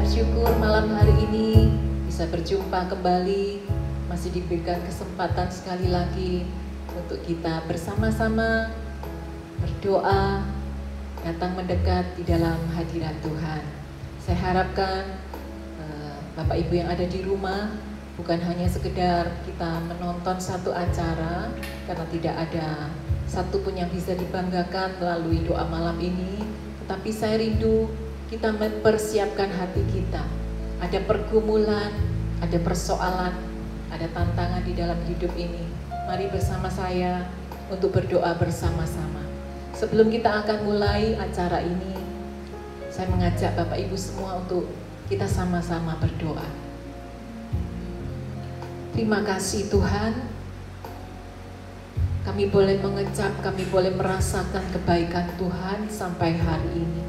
bersyukur malam hari ini bisa berjumpa kembali, masih diberikan kesempatan sekali lagi untuk kita bersama-sama berdoa, datang mendekat di dalam hadirat Tuhan. Saya harapkan Bapak Ibu yang ada di rumah bukan hanya sekedar kita menonton satu acara, karena tidak ada satupun yang bisa dibanggakan melalui doa malam ini, tetapi saya rindu kita mempersiapkan hati kita. Ada pergumulan, ada persoalan, ada tantangan di dalam hidup ini. Mari bersama saya untuk berdoa bersama-sama. Sebelum kita akan mulai acara ini, saya mengajak Bapak Ibu semua untuk kita sama-sama berdoa. Terima kasih Tuhan, kami boleh mengecap, kami boleh merasakan kebaikan Tuhan sampai hari ini.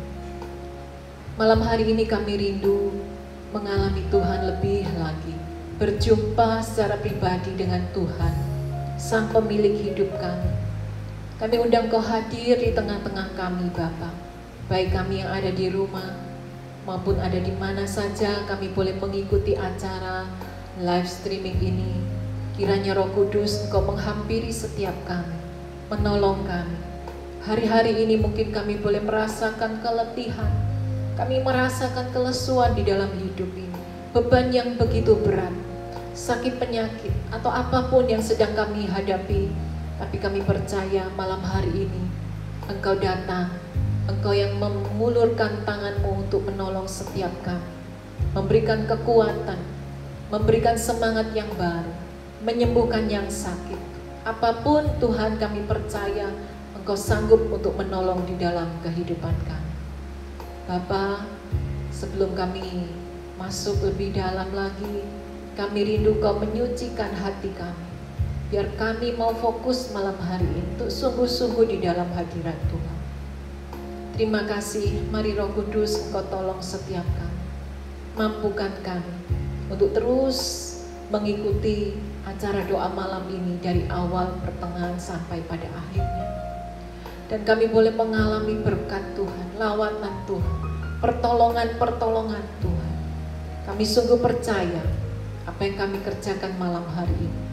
Malam hari ini kami rindu mengalami Tuhan lebih lagi, berjumpa secara pribadi dengan Tuhan, Sang Pemilik hidup kami. Kami undang Kau hadir di tengah-tengah kami Bapa, baik kami yang ada di rumah maupun ada di mana saja kami boleh mengikuti acara live streaming ini. Kiranya Roh Kudus Engkau menghampiri setiap kami, menolong kami. Hari-hari ini mungkin kami boleh merasakan keletihan, kami merasakan kelesuan di dalam hidup ini, beban yang begitu berat, sakit penyakit, atau apapun yang sedang kami hadapi. Tapi kami percaya malam hari ini Engkau datang, Engkau yang mengulurkan tangan-Mu untuk menolong setiap kami, memberikan kekuatan, memberikan semangat yang baru, menyembuhkan yang sakit. Apapun Tuhan, kami percaya Engkau sanggup untuk menolong di dalam kehidupan kami. Bapa, sebelum kami masuk lebih dalam lagi, kami rindu Kau menyucikan hati kami, biar kami mau fokus malam hari ini untuk sungguh-sungguh di dalam hadirat Tuhan. Terima kasih, mari Roh Kudus Engkau tolong setiap kami, mampukan kami untuk terus mengikuti acara doa malam ini dari awal, pertengahan, sampai pada akhirnya. Dan kami boleh mengalami berkat Tuhan, lawatan Tuhan, pertolongan-pertolongan Tuhan. Kami sungguh percaya apa yang kami kerjakan malam hari ini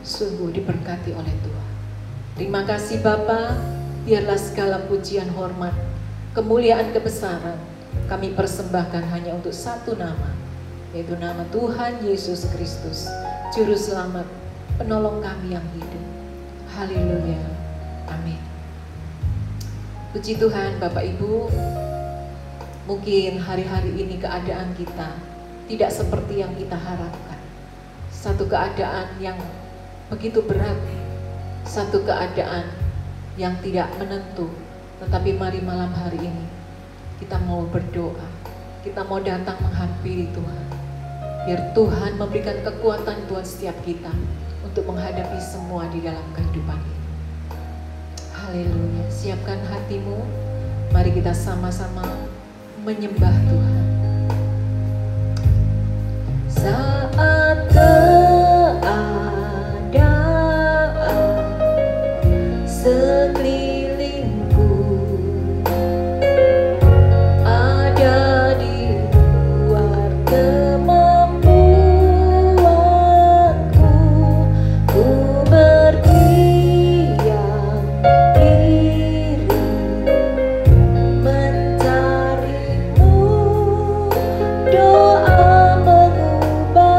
sungguh diberkati oleh Tuhan. Terima kasih Bapa, biarlah segala pujian, hormat, kemuliaan, kebesaran kami persembahkan hanya untuk satu nama, yaitu nama Tuhan Yesus Kristus, Juru Selamat, penolong kami yang hidup. Haleluya, amin. Puji Tuhan Bapak Ibu, mungkin hari-hari ini keadaan kita tidak seperti yang kita harapkan. Satu keadaan yang begitu berat, satu keadaan yang tidak menentu. Tetapi mari malam hari ini kita mau berdoa, kita mau datang menghampiri Tuhan, biar Tuhan memberikan kekuatan buat setiap kita untuk menghadapi semua di dalam kehidupan ini. Haleluya, siapkan hatimu, mari kita sama-sama menyembah Tuhan. Saat keadaan sekelilingku ada di luar kemampuanku, ku berdiam diri mencarimu. Doa mengubah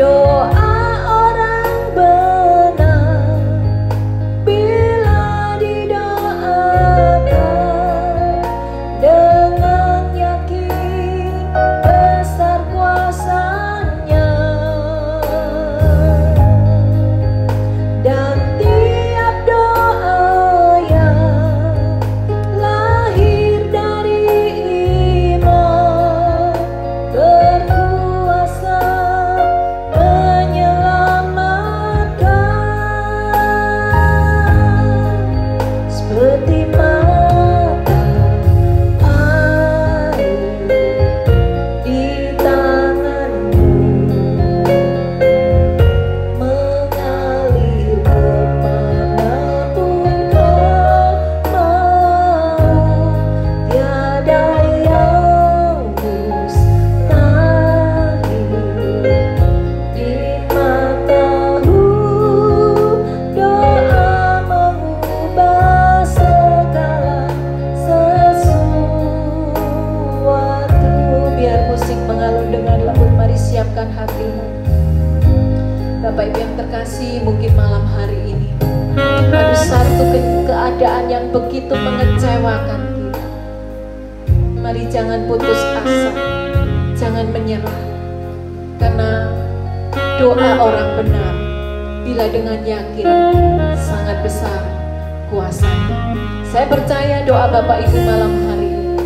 Doa orang benar bila didoakan dengan yakin besar kuasanya, dan tiap doa yang lahir dari iman berkuasa menyelamatkan, seperti mata air di tanganmu mengalir kemanapun kau mau. Tiada yang mustahil di matamu. Doa mengubah segala sesuatu. Biar musik mengalun dengan lembut, mari siapkan hatimu. Bapak Ibu yang terkasih, mungkin malam hari ini ada satu keadaan yang begitu mengecewakan kita. Mari jangan putus asa, jangan menyerah, karena doa orang benar bila dengan yakin sangat besar kuasanya. Saya percaya doa Bapak Ibu malam hari ini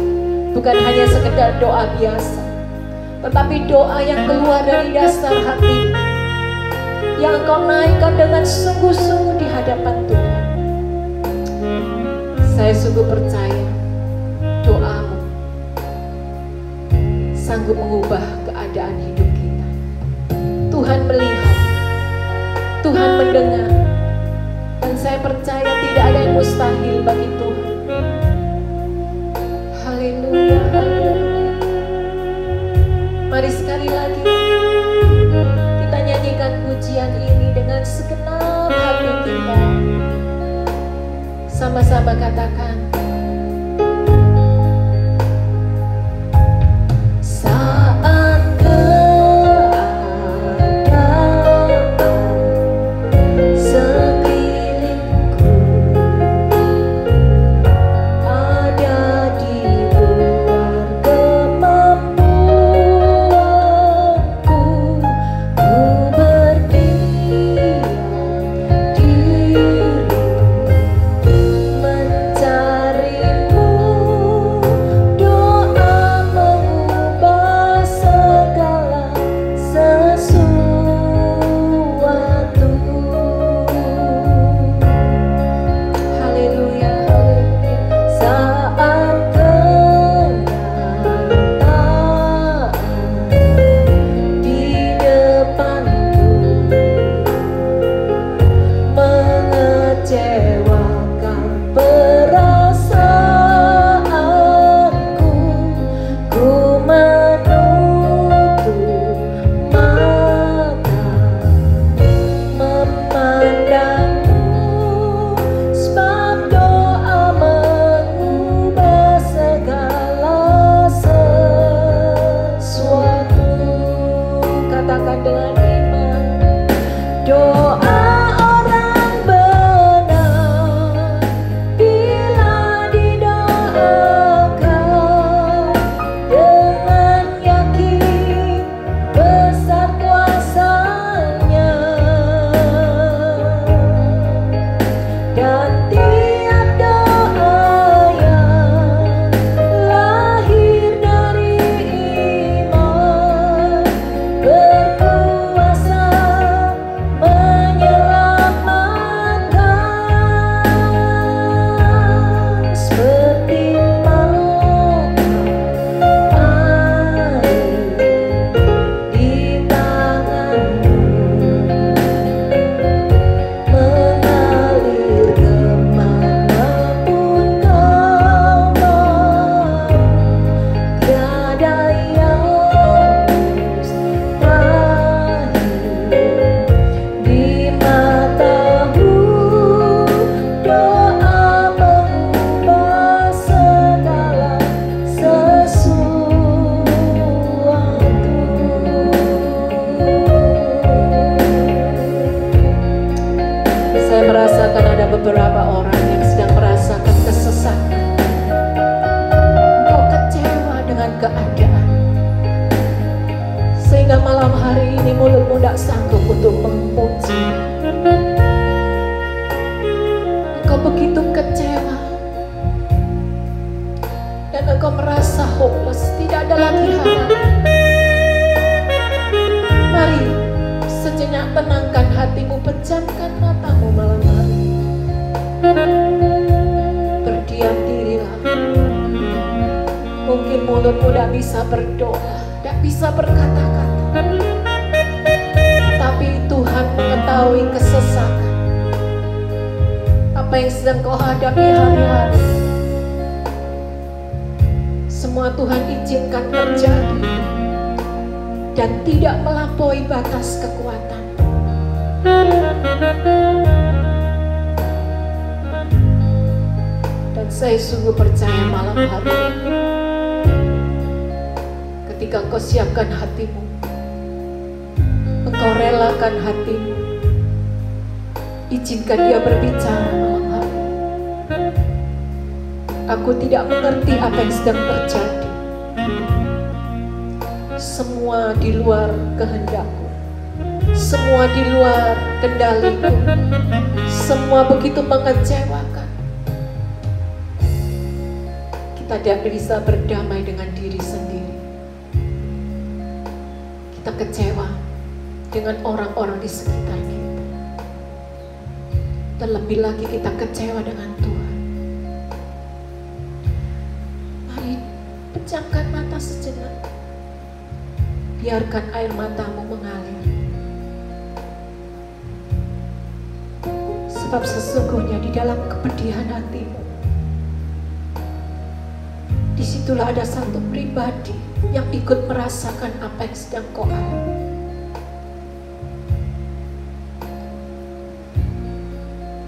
bukan hanya sekedar doa biasa, tetapi doa yang keluar dari dasar hati, yang engkau naikkan dengan sungguh-sungguh di hadapan Tuhan. Saya sungguh percaya doamu sanggup mengubah keadaan hidup kita. Tuhan melihat, Tuhan mendengar, dan saya percaya tidak ada yang mustahil bagi Tuhan. Haleluya, haleluya. Mari sekali lagi kita nyanyikan pujian ini dengan segenap hati kita. Sama-sama katakan, saat keadaan sekelilingku ada di luar kemampuanku, ku berdiam diri mencari beberapa orang yang sedang merasakan kesesatan. Engkau kecewa dengan keadaan, sehingga malam hari ini mulutmu tidak sanggup untuk memuji. Engkau begitu kecewa dan engkau merasa hopeless, tidak ada lagi harapan. Mari sejenak tenangkan hatimu, pejamkan matamu malam hari. Berdiam dirilah. Mungkin mulutmu tidak bisa berdoa, tidak bisa berkata-kata, tapi Tuhan mengetahui kesesakan apa yang sedang kau hadapi hari-hari. Semua Tuhan izinkan terjadi dan tidak melampaui batas kekuatan. Dan saya sungguh percaya malam hari ini, ketika engkau siapkan hatimu, engkau relakan hatimu, izinkan dia berbicara malam hari. Aku tidak mengerti apa yang sedang terjadi. Semua di luar kehendakku, semua di luar kendaliku, semua begitu mengecewakan. Kita tidak bisa berdamai dengan diri sendiri. Kita kecewa dengan orang-orang di sekitar kita. Terlebih lagi kita kecewa dengan Tuhan. Mari pejamkan mata sejenak. Biarkan air matamu mengalir. Sebab sesungguhnya di dalam kepedihan hatimu, disitulah ada satu pribadi yang ikut merasakan apa yang sedang kau alami.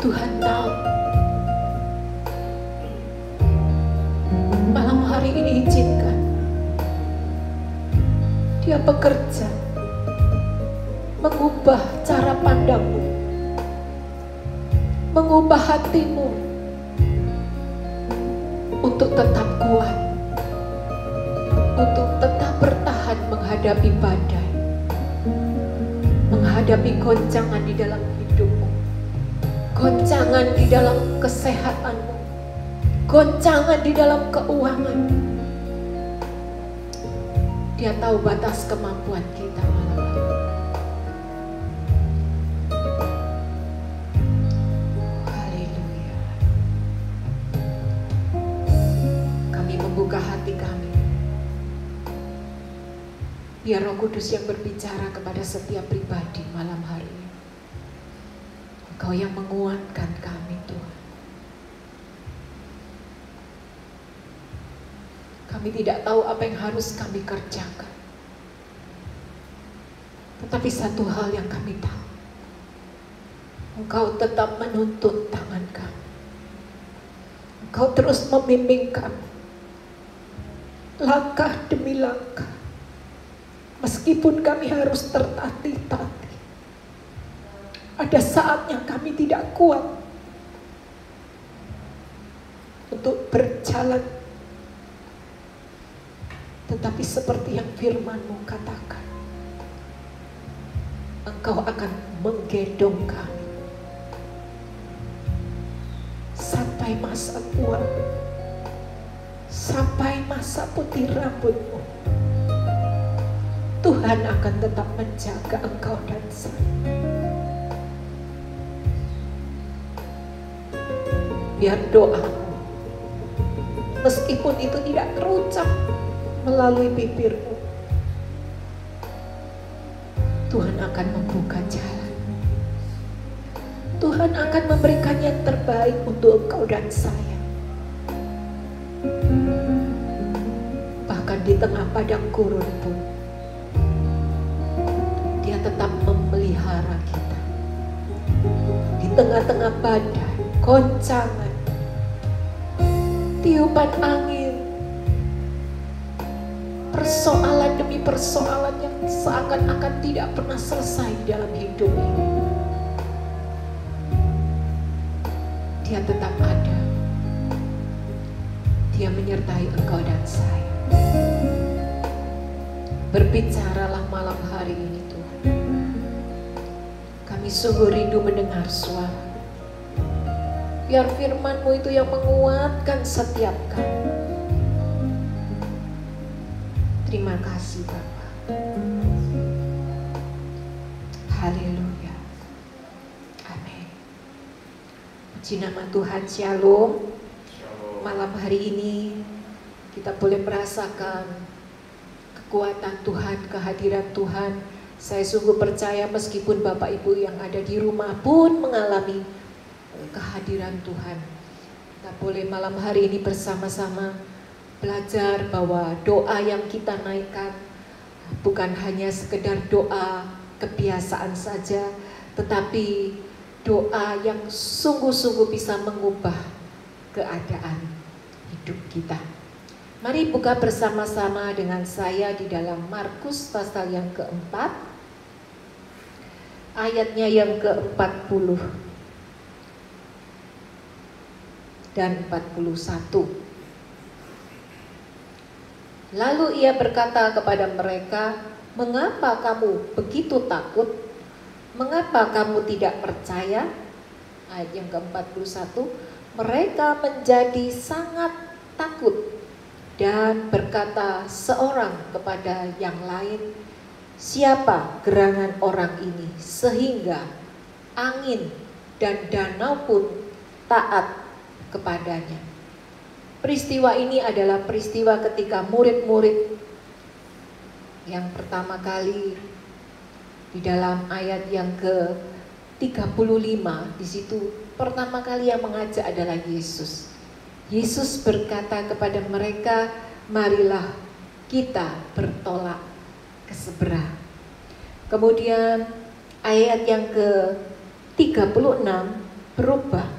Tuhan tahu. Malam hari ini izinkan Dia bekerja, mengubah cara pandangmu, mengubah hatimu untuk tetap kuat, untuk tetap bertahan menghadapi badai, menghadapi goncangan di dalam hidupmu, goncangan di dalam kesehatanmu, goncangan di dalam keuanganmu. Dia tahu batas kemampuan kita malam hari. Haleluya. Kami membuka hati kami. Biar Roh Kudus yang berbicara kepada setiap pribadi malam hari ini. Engkau yang menguatkan kami, Tuhan. Kami tidak tahu apa yang harus kami kerjakan. Tetapi satu hal yang kami tahu, Engkau tetap menuntun tangan kami. Engkau terus membimbing kami, langkah demi langkah. Meskipun kami harus tertatih-tatih, ada saatnya kami tidak kuat untuk berjalan. Tetapi seperti yang firman-Mu katakan, Engkau akan menggendong kami sampai masa tua, sampai masa putih rambut-Mu. Tuhan akan tetap menjaga Engkau dan saya. Biar doamu, meskipun itu tidak terucap melalui bibirmu, Tuhan akan membuka jalan. Tuhan akan memberikan yang terbaik untuk engkau dan saya. Bahkan di tengah padang gurun pun, Dia tetap memelihara kita. Di tengah-tengah badai, goncangan, tiupan angin, persoalan demi persoalan yang seakan-akan tidak pernah selesai dalam hidup ini, Dia tetap ada. Dia menyertai engkau dan saya. Berbicaralah malam hari ini Tuhan. Kami sungguh rindu mendengar suara. Biar firman-Mu itu yang menguatkan setiap kami. Terima kasih Bapa. Haleluya. Amin. Puji nama Tuhan. Shalom. Malam hari ini kita boleh merasakan kekuatan Tuhan, kehadiran Tuhan. Saya sungguh percaya meskipun Bapak Ibu yang ada di rumah pun mengalami kehadiran Tuhan. Kita boleh malam hari ini bersama-sama belajar bahwa doa yang kita naikkan bukan hanya sekedar doa kebiasaan saja, tetapi doa yang sungguh-sungguh bisa mengubah keadaan hidup kita. Mari buka bersama-sama dengan saya di dalam Markus pasal yang keempat, ayatnya yang ke-40 dan 41. Lalu ia berkata kepada mereka, "Mengapa kamu begitu takut? Mengapa kamu tidak percaya?" Ayat yang ke-41, mereka menjadi sangat takut dan berkata seorang kepada yang lain, "Siapa gerangan orang ini sehingga angin dan danau pun taat kepadanya?" Peristiwa ini adalah peristiwa ketika murid-murid yang pertama kali di dalam ayat yang ke-35, di situ pertama kali yang mengajak adalah Yesus. Yesus berkata kepada mereka, "Marilah kita bertolak ke seberang." Kemudian ayat yang ke-36 berubah.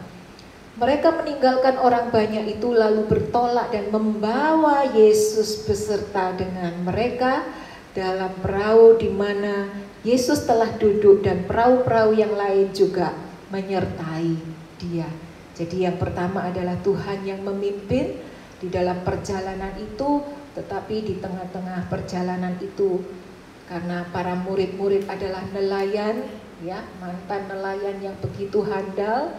Mereka meninggalkan orang banyak itu lalu bertolak dan membawa Yesus beserta dengan mereka dalam perahu di mana Yesus telah duduk, dan perahu-perahu yang lain juga menyertai dia. Jadi yang pertama adalah Tuhan yang memimpin di dalam perjalanan itu, tetapi di tengah-tengah perjalanan itu karena para murid-murid adalah nelayan, ya, mantan nelayan yang begitu handal,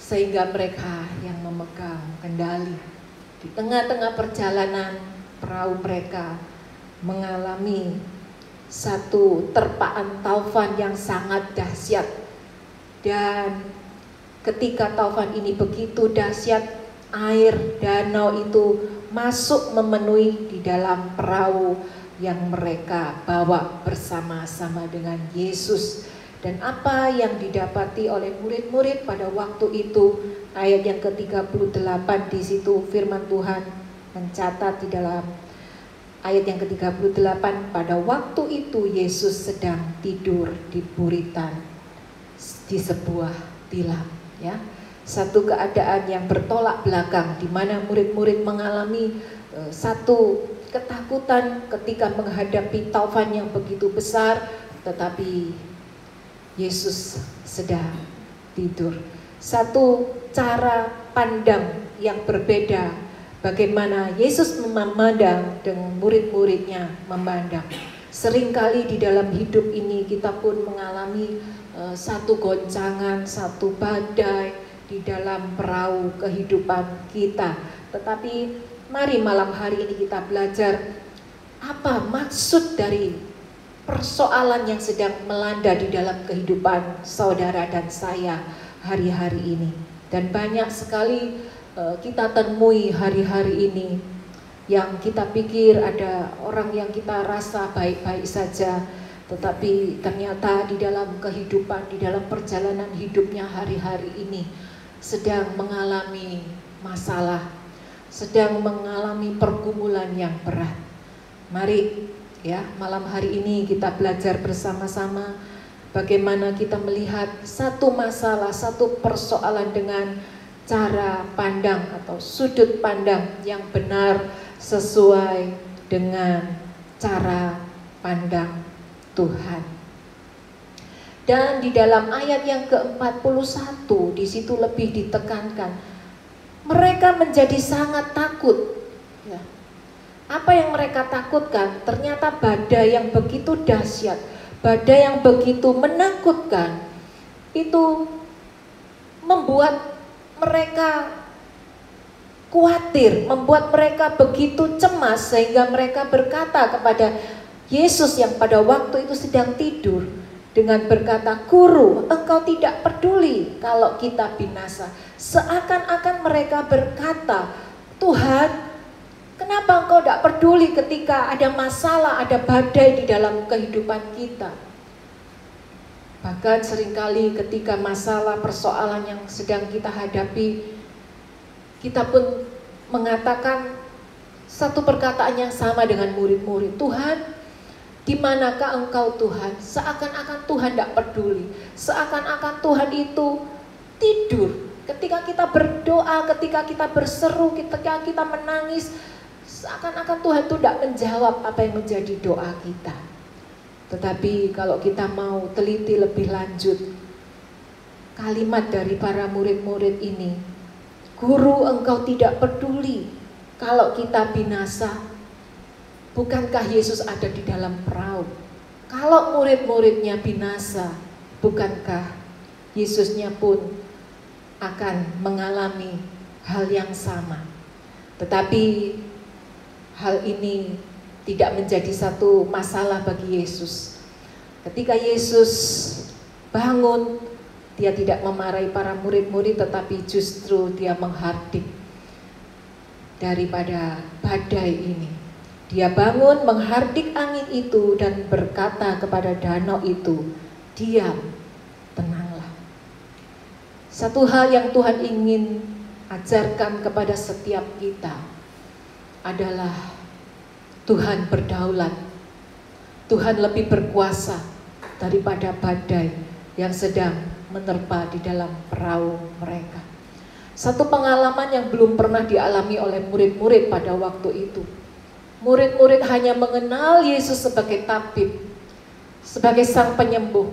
sehingga mereka yang memegang kendali. Di tengah-tengah perjalanan perahu mereka mengalami satu terpaan taufan yang sangat dahsyat, dan ketika taufan ini begitu dahsyat, air danau itu masuk memenuhi di dalam perahu yang mereka bawa bersama-sama dengan Yesus. Dan apa yang didapati oleh murid-murid pada waktu itu, ayat yang ke-38 di situ firman Tuhan mencatat di dalam ayat yang ke-38, pada waktu itu Yesus sedang tidur di buritan di sebuah tilam, ya. Satu keadaan yang bertolak belakang di mana murid-murid mengalami satu ketakutan ketika menghadapi taufan yang begitu besar, tetapi Yesus sedang tidur. Satu cara pandang yang berbeda bagaimana Yesus memandang dengan murid-muridnya memandang. Seringkali di dalam hidup ini kita pun mengalami satu goncangan, satu badai di dalam perahu kehidupan kita. Tetapi mari malam hari ini kita belajar apa maksud dari persoalan yang sedang melanda di dalam kehidupan saudara dan saya hari-hari ini. Dan banyak sekali kita temui hari-hari ini yang kita pikir ada orang yang kita rasa baik-baik saja, tetapi ternyata di dalam kehidupan, di dalam perjalanan hidupnya hari-hari ini sedang mengalami masalah, sedang mengalami pergumulan yang berat. Mari, ya, malam hari ini kita belajar bersama-sama bagaimana kita melihat satu masalah, satu persoalan dengan cara pandang atau sudut pandang yang benar sesuai dengan cara pandang Tuhan. Dan di dalam ayat yang ke-41 di situ lebih ditekankan, mereka menjadi sangat takut. Ya. Apa yang mereka takutkan? Ternyata badai yang begitu dahsyat, badai yang begitu menakutkan, itu membuat mereka khawatir, membuat mereka begitu cemas sehingga mereka berkata kepada Yesus yang pada waktu itu sedang tidur dengan berkata, "Guru, engkau tidak peduli kalau kita binasa." Seakan-akan mereka berkata, "Tuhan, kenapa engkau tidak peduli ketika ada masalah, ada badai di dalam kehidupan kita?" Bahkan seringkali ketika masalah, persoalan yang sedang kita hadapi, kita pun mengatakan satu perkataan yang sama dengan murid-murid, "Tuhan, di manakah engkau Tuhan?" Seakan-akan Tuhan tidak peduli, seakan-akan Tuhan itu tidur. Ketika kita berdoa, ketika kita berseru, ketika kita menangis, seakan-akan Tuhan itu tidak menjawab apa yang menjadi doa kita. Tetapi kalau kita mau teliti lebih lanjut, kalimat dari para murid-murid ini, "Guru, engkau tidak peduli kalau kita binasa." Bukankah Yesus ada di dalam perahu? Kalau murid-muridnya binasa, bukankah Yesusnya pun akan mengalami hal yang sama? Tetapi hal ini tidak menjadi satu masalah bagi Yesus. Ketika Yesus bangun, dia tidak memarahi para murid-murid, tetapi justru dia menghardik daripada badai ini. Dia bangun, menghardik angin itu dan berkata kepada danau itu, "Diam, tenanglah." Satu hal yang Tuhan ingin ajarkan kepada setiap kita adalah Tuhan berdaulat. Tuhan lebih berkuasa daripada badai yang sedang menerpa di dalam perahu mereka. Satu pengalaman yang belum pernah dialami oleh murid-murid pada waktu itu. Murid-murid hanya mengenal Yesus sebagai tabib, sebagai sang penyembuh.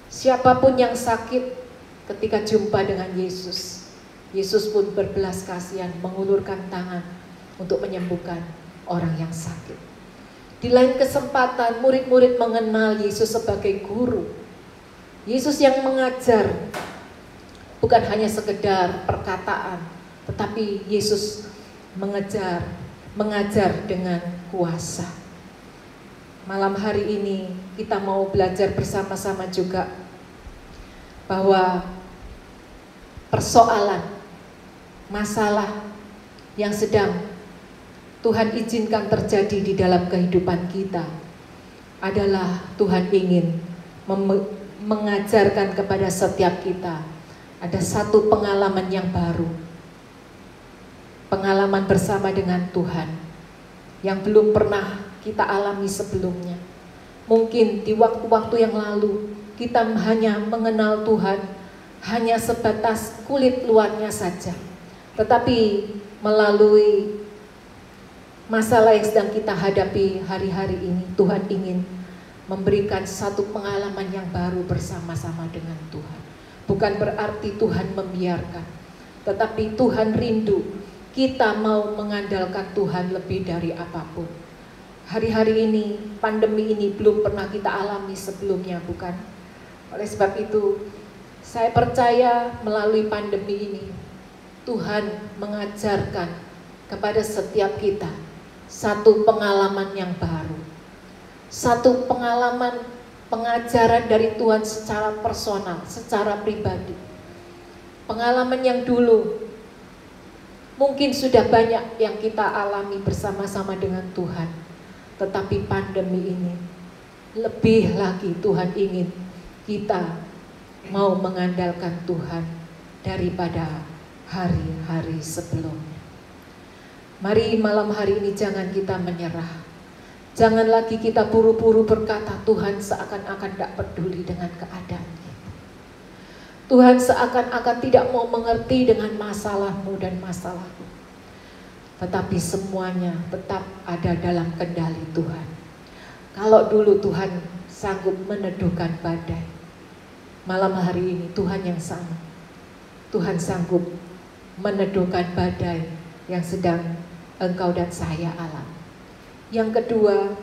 Siapapun yang sakit ketika jumpa dengan Yesus, Yesus pun berbelas kasihan, mengulurkan tangan untuk menyembuhkan orang yang sakit. Di lain kesempatan, murid-murid mengenal Yesus sebagai guru. Yesus yang mengajar, bukan hanya sekedar perkataan, tetapi Yesus mengajar dengan kuasa. Malam hari ini kita mau belajar bersama-sama juga bahwa persoalan, masalah yang sedang Tuhan izinkan terjadi di dalam kehidupan kita adalah Tuhan ingin mengajarkan kepada setiap kita ada satu pengalaman yang baru. Pengalaman bersama dengan Tuhan yang belum pernah kita alami sebelumnya. Mungkin di waktu-waktu yang lalu kita hanya mengenal Tuhan hanya sebatas kulit luarnya saja. Tetapi melalui masalah yang sedang kita hadapi hari-hari ini, Tuhan ingin memberikan satu pengalaman yang baru bersama-sama dengan Tuhan. Bukan berarti Tuhan membiarkan, tetapi Tuhan rindu kita mau mengandalkan Tuhan lebih dari apapun. Hari-hari ini, pandemi ini belum pernah kita alami sebelumnya, bukan? Oleh sebab itu, saya percaya melalui pandemi ini, Tuhan mengajarkan kepada setiap kita satu pengalaman yang baru. Satu pengalaman pengajaran dari Tuhan secara personal, secara pribadi. Pengalaman yang dulu mungkin sudah banyak yang kita alami bersama-sama dengan Tuhan. Tetapi pandemi ini lebih lagi Tuhan ingin kita mau mengandalkan Tuhan daripada hari-hari sebelumnya. Mari malam hari ini jangan kita menyerah. Jangan lagi kita buru-buru berkata Tuhan seakan-akan tidak peduli dengan keadaan kita. Tuhan seakan-akan tidak mau mengerti dengan masalahmu dan masalahku. Tetapi semuanya tetap ada dalam kendali Tuhan. Kalau dulu Tuhan sanggup meneduhkan badai, Malam hari ini Tuhan yang sama. Tuhan sanggup meneduhkan badai yang sedang engkau dan saya alami. Yang kedua,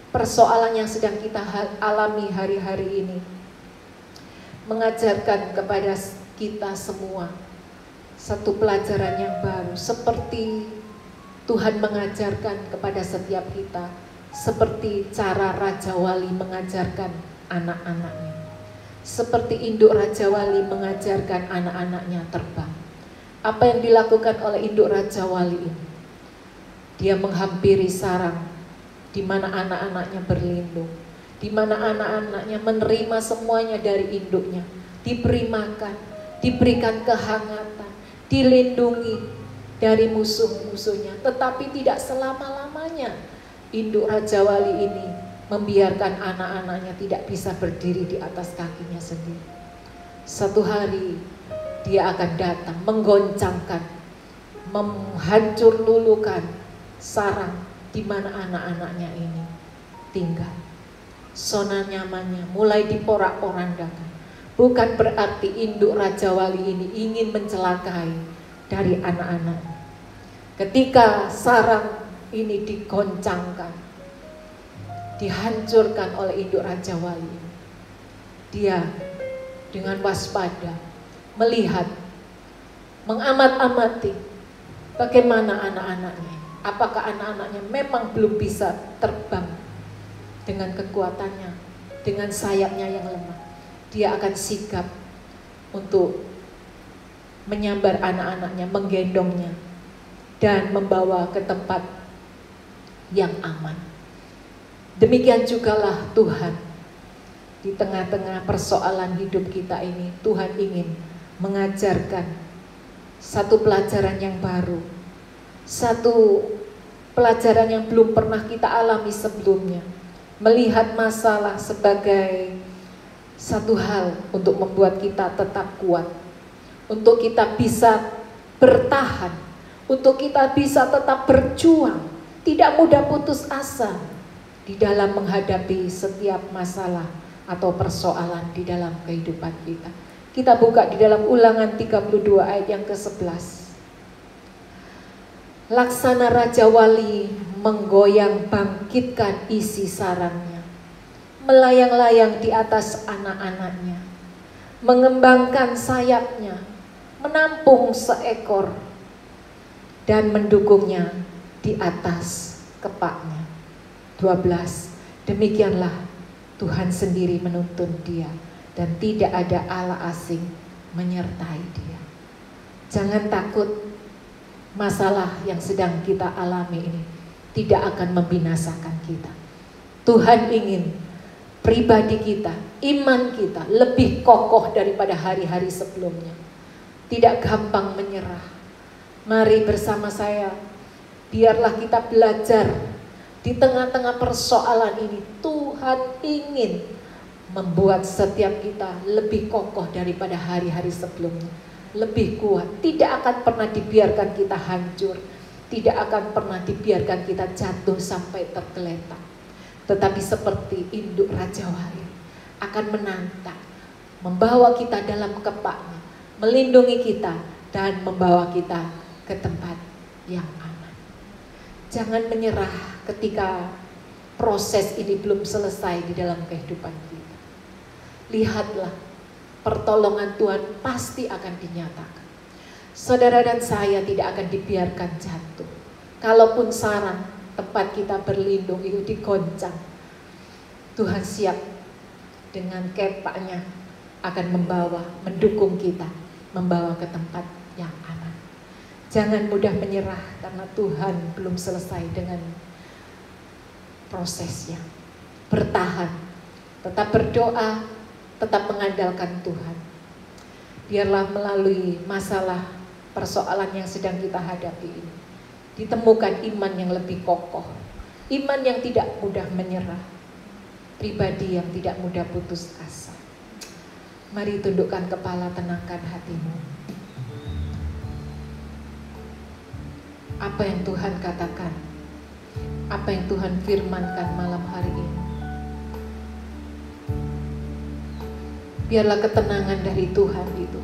persoalan yang sedang kita alami hari-hari ini mengajarkan kepada kita semua satu pelajaran yang baru, seperti Tuhan mengajarkan kepada setiap kita, seperti cara Raja Wali mengajarkan anak-anaknya, seperti induk Raja Wali mengajarkan anak-anaknya terbang. Apa yang dilakukan oleh induk Raja Wali ini? Dia menghampiri sarang di mana anak-anaknya berlindung, di mana anak-anaknya menerima semuanya dari induknya, diberi makan, diberikan kehangatan, dilindungi dari musuh-musuhnya. Tetapi tidak selama-lamanya induk Raja Wali ini membiarkan anak-anaknya tidak bisa berdiri di atas kakinya sendiri. Satu hari dia akan datang menggoncangkan, menghancur lulukan sarang di mana anak-anaknya ini tinggal. Zona nyamannya mulai diporak-porandakan. Bukan berarti induk Raja Wali ini ingin mencelakai dari anak-anaknya. Ketika sarang ini digoncangkan, dihancurkan oleh induk Raja Wali, dia dengan waspada melihat, mengamat-amati bagaimana anak-anaknya. Apakah anak-anaknya memang belum bisa terbang dengan kekuatannya, dengan sayapnya yang lemah. Dia akan sigap untuk menyambar anak-anaknya, menggendongnya, dan membawa ke tempat yang aman. Demikian jugalah Tuhan. Di tengah-tengah persoalan hidup kita ini, Tuhan ingin mengajarkan satu pelajaran yang baru, satu pelajaran yang belum pernah kita alami sebelumnya. Melihat masalah sebagai satu hal untuk membuat kita tetap kuat, untuk kita bisa bertahan, untuk kita bisa tetap berjuang, tidak mudah putus asa di dalam menghadapi setiap masalah atau persoalan di dalam kehidupan kita. Kita buka di dalam Ulangan 32 ayat yang ke-11. Laksana Raja Wali menggoyang bangkitkan isi sarangnya, melayang-layang di atas anak-anaknya, mengembangkan sayapnya, menampung seekor, dan mendukungnya di atas kepaknya. 12. Demikianlah Tuhan sendiri menuntun dia, dan tidak ada Allah asing menyertai dia. Jangan takut, masalah yang sedang kita alami ini tidak akan membinasakan kita. Tuhan ingin pribadi kita, iman kita lebih kokoh daripada hari-hari sebelumnya. Tidak gampang menyerah. Mari bersama saya, biarlah kita belajar di tengah-tengah persoalan ini. Tuhan ingin membuat setiap kita lebih kokoh daripada hari-hari sebelumnya, lebih kuat. Tidak akan pernah dibiarkan kita hancur, tidak akan pernah dibiarkan kita jatuh sampai tergeletak. Tetapi seperti induk Raja Wali akan menantang, membawa kita dalam kepaknya, melindungi kita, dan membawa kita ke tempat yang aman. Jangan menyerah ketika proses ini belum selesai di dalam kehidupan kita. Lihatlah, pertolongan Tuhan pasti akan dinyatakan. Saudara dan saya tidak akan dibiarkan jatuh. Kalaupun sarang tempat kita berlindung itu digoncang, Tuhan siap dengan kepaknya akan membawa, mendukung kita, membawa ke tempat yang aman. Jangan mudah menyerah karena Tuhan belum selesai dengan prosesnya. Bertahan, tetap berdoa, tetap mengandalkan Tuhan. Biarlah melalui masalah persoalan yang sedang kita hadapi ini, ditemukan iman yang lebih kokoh, iman yang tidak mudah menyerah, pribadi yang tidak mudah putus asa. Mari tundukkan kepala, tenangkan hatimu. Apa yang Tuhan katakan, apa yang Tuhan firmankan malam hari ini, Biarlah ketenangan dari Tuhan itu,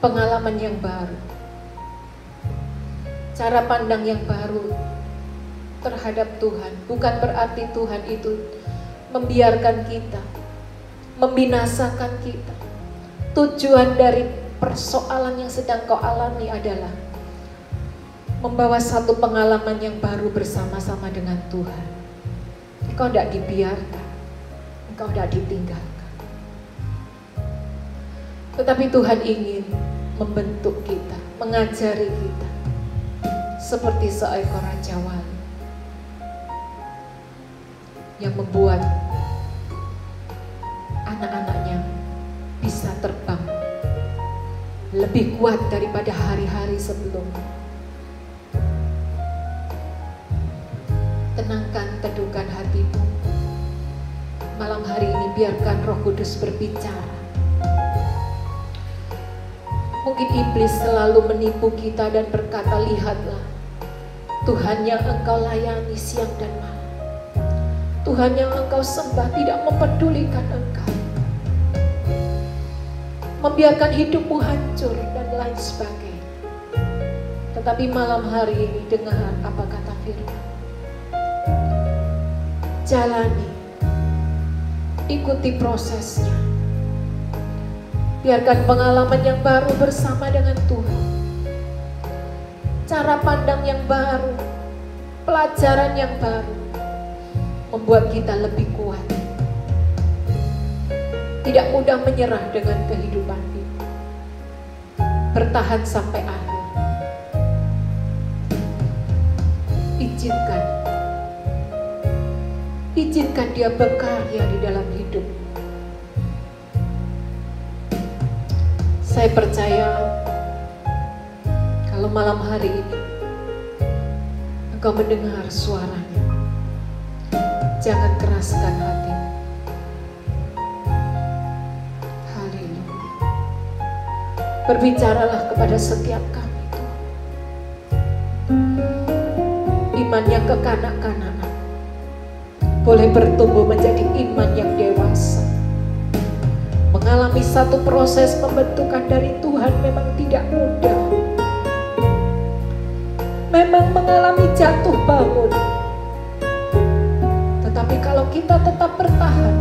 pengalaman yang baru, cara pandang yang baru terhadap Tuhan. Bukan berarti Tuhan itu membiarkan kita, membinasakan kita. Tujuan dari persoalan yang sedang kau alami adalah membawa satu pengalaman yang baru bersama-sama dengan Tuhan. Engkau tidak dibiarkan, engkau tidak ditinggalkan. Tetapi Tuhan ingin membentuk kita, mengajari kita seperti seekor raja wali yang membuat anak-anaknya bisa terbang lebih kuat daripada hari-hari sebelumnya. Tenangkan, teduhkan hatimu. Malam hari ini biarkan Roh Kudus berbicara. Mungkin iblis selalu menipu kita dan berkata, lihatlah, Tuhan yang engkau layani siang dan malam, Tuhan yang engkau sembah tidak mempedulikan engkau, membiarkan hidupmu hancur dan lain sebagainya. Tetapi malam hari ini dengar apa kata firman. Jalani, ikuti prosesnya. Biarkan pengalaman yang baru bersama dengan Tuhan, cara pandang yang baru, pelajaran yang baru, membuat kita lebih kuat. Tidak mudah menyerah dengan kehidupan ini. Bertahan sampai akhir. Izinkan Dia berkarya di dalam hidup. Saya percaya kalau malam hari ini engkau mendengar suaranya, jangan keraskan hatimu. Haleluya. Berbicaralah kepada setiap kami, Tuhan. Iman yang kekanak-kanakan boleh bertumbuh menjadi iman yang dewasa. Mengalami satu proses pembentukan dari Tuhan memang tidak mudah. Memang mengalami jatuh bangun. Tetapi kalau kita tetap bertahan,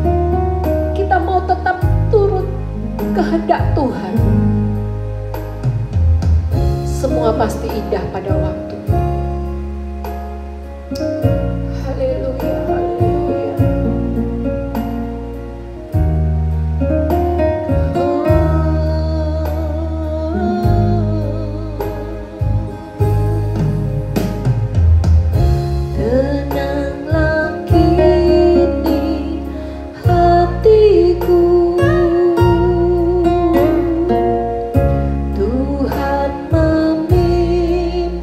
kita mau tetap turut kehendak Tuhan, semua pasti indah pada waktu. Haleluya, haleluya. Tenanglah kini hatiku, Tuhan memimpin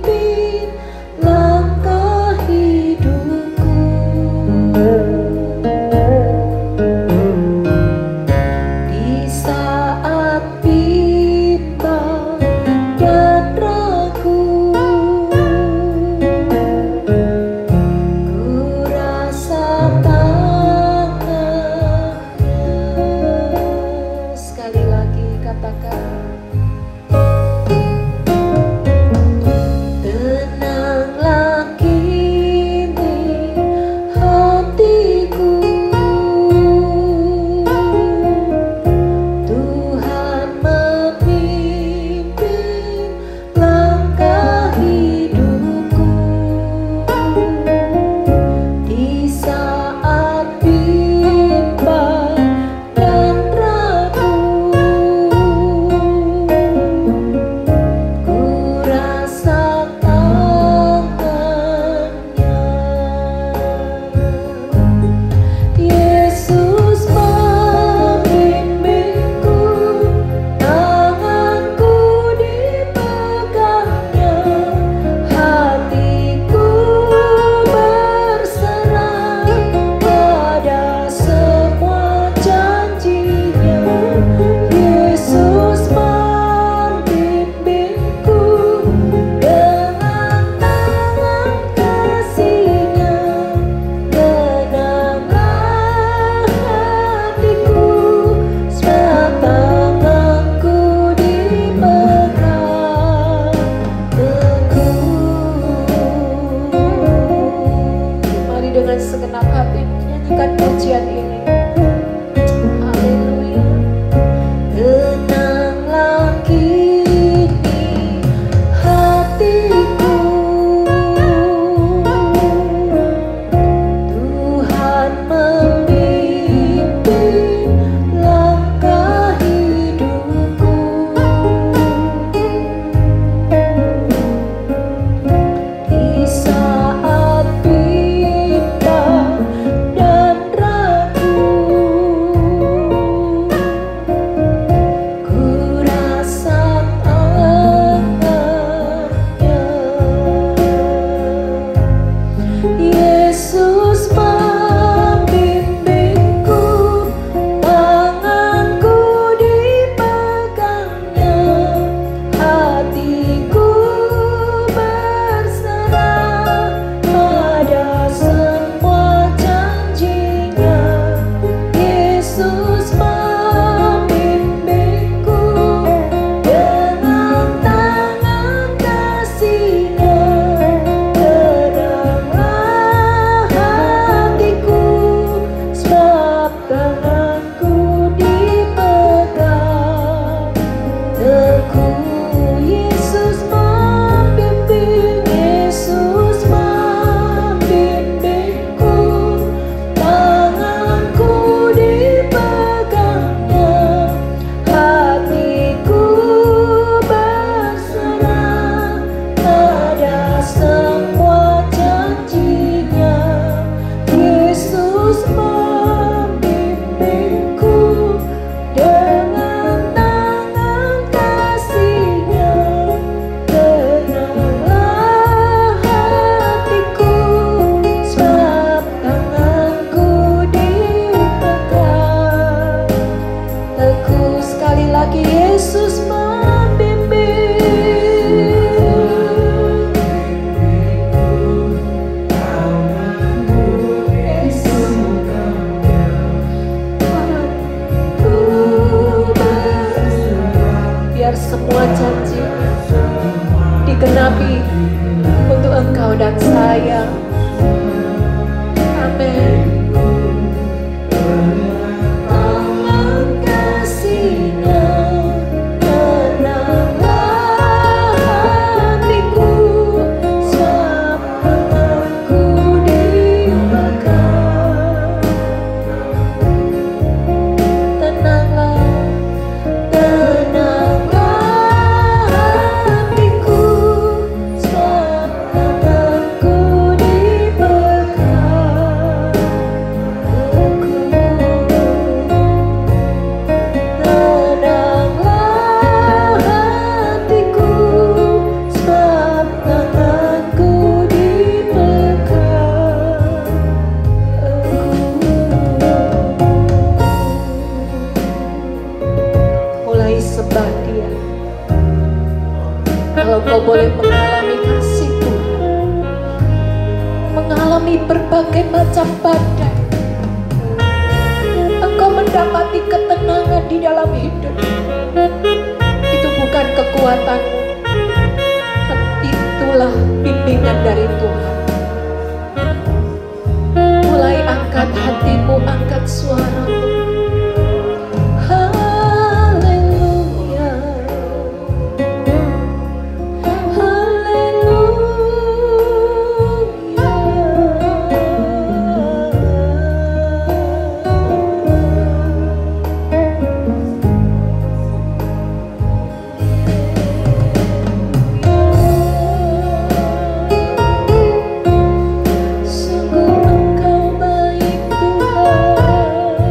hati menyanyikan pujian ini. Haleluya. Tenanglah kini hatiku, Tuhan memimpin langkah hidupku. Di saat bimbang dan ragu, ku rasa tangannya. Yesus membimbingku, tanganku dipegangnya, hatiku berserah pada semua janjinya. Yesus membimbingku dengan tangan kasih-Nya. Tenanglah hatiku, sebab tanganku dipegang teguh. Yesus membimbing, Yesus membimbingku, tanganku dipegangnya, hatiku berserah pada semua janjinya. Yesus membimbingku dengan tangan kasih-Nya. Tenanglah hatiku, sebab tanganku dipegang teguh. Sekali lagi, Yesus membimbing. Biar semua janji digenapi untuk engkau dan saya. Amin. Tangan kasih-Nya, tenanglah hatiku, sebab tanganku dipegang. Tenanglah, tenanglah hatiku, sebab tanganku dipegang teguh. Tenanglah hatiku, sebab tanganku dipegang teguh. Mulai sembah Dia. Kalau kau boleh mengalami kasih Tuhan, mengalami berbagai macam badai, engkau mendapati ketenangan di dalam hidup. Itu bukan kekuatanmu, itulah bimbingan dari Tuhan. Mulai angkat hatimu, angkat suaramu. Haleluya, sungguh Engkau baik Tuhan.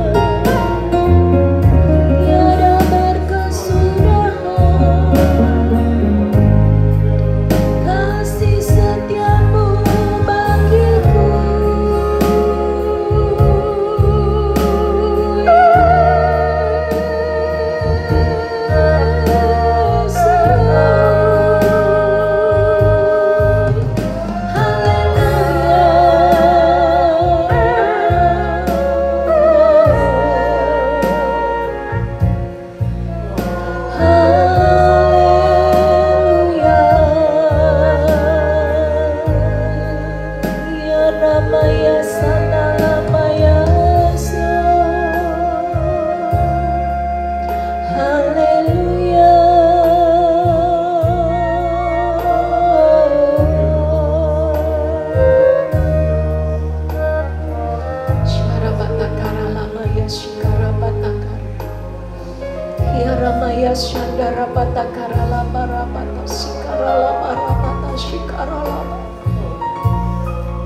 Shandara Patakara Lamara Patasikara Lamara Patasikara Lamara.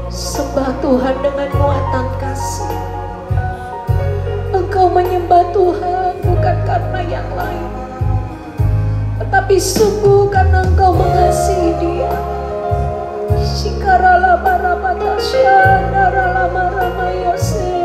Sembah Tuhan dengan muatan kasih. Engkau menyembah Tuhan bukan karena yang lain, tetapi sungguh karena Engkau mengasihi Dia. Shikara Lamara Patasyandara Lamara Mayase.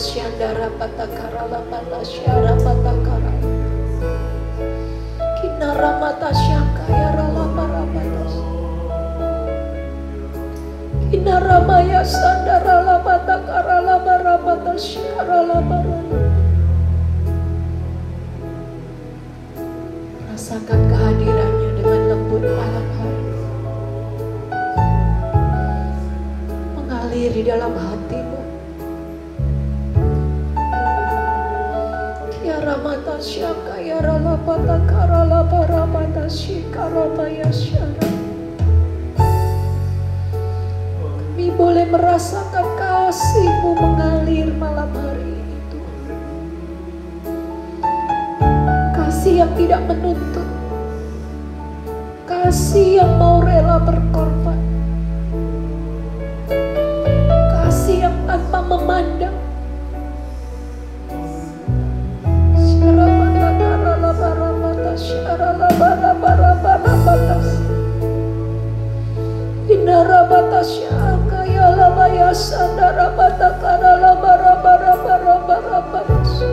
Syandara Patakara Lamata Syara Patakara Kinara Mata Syakaya Ralamara Patas Kinara Maya Sandara Lamatakara Lamara Patas Syara Lamara. Rasakan kehadirannya dengan lembut malam hari, mengalir di dalam hatimu. Ramata syaka ya rala pata karala paramata syikara maya syara. Kami boleh merasakan kasih-Mu mengalir malam hari ini, Tuhan. Kasih yang tidak menuntut, kasih yang mau rela berkorban, kasih yang tanpa memandang. Inara Batasya Kaya Lamaya Sandara Batakara Lamara Bara Bara Bara Batas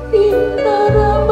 Inara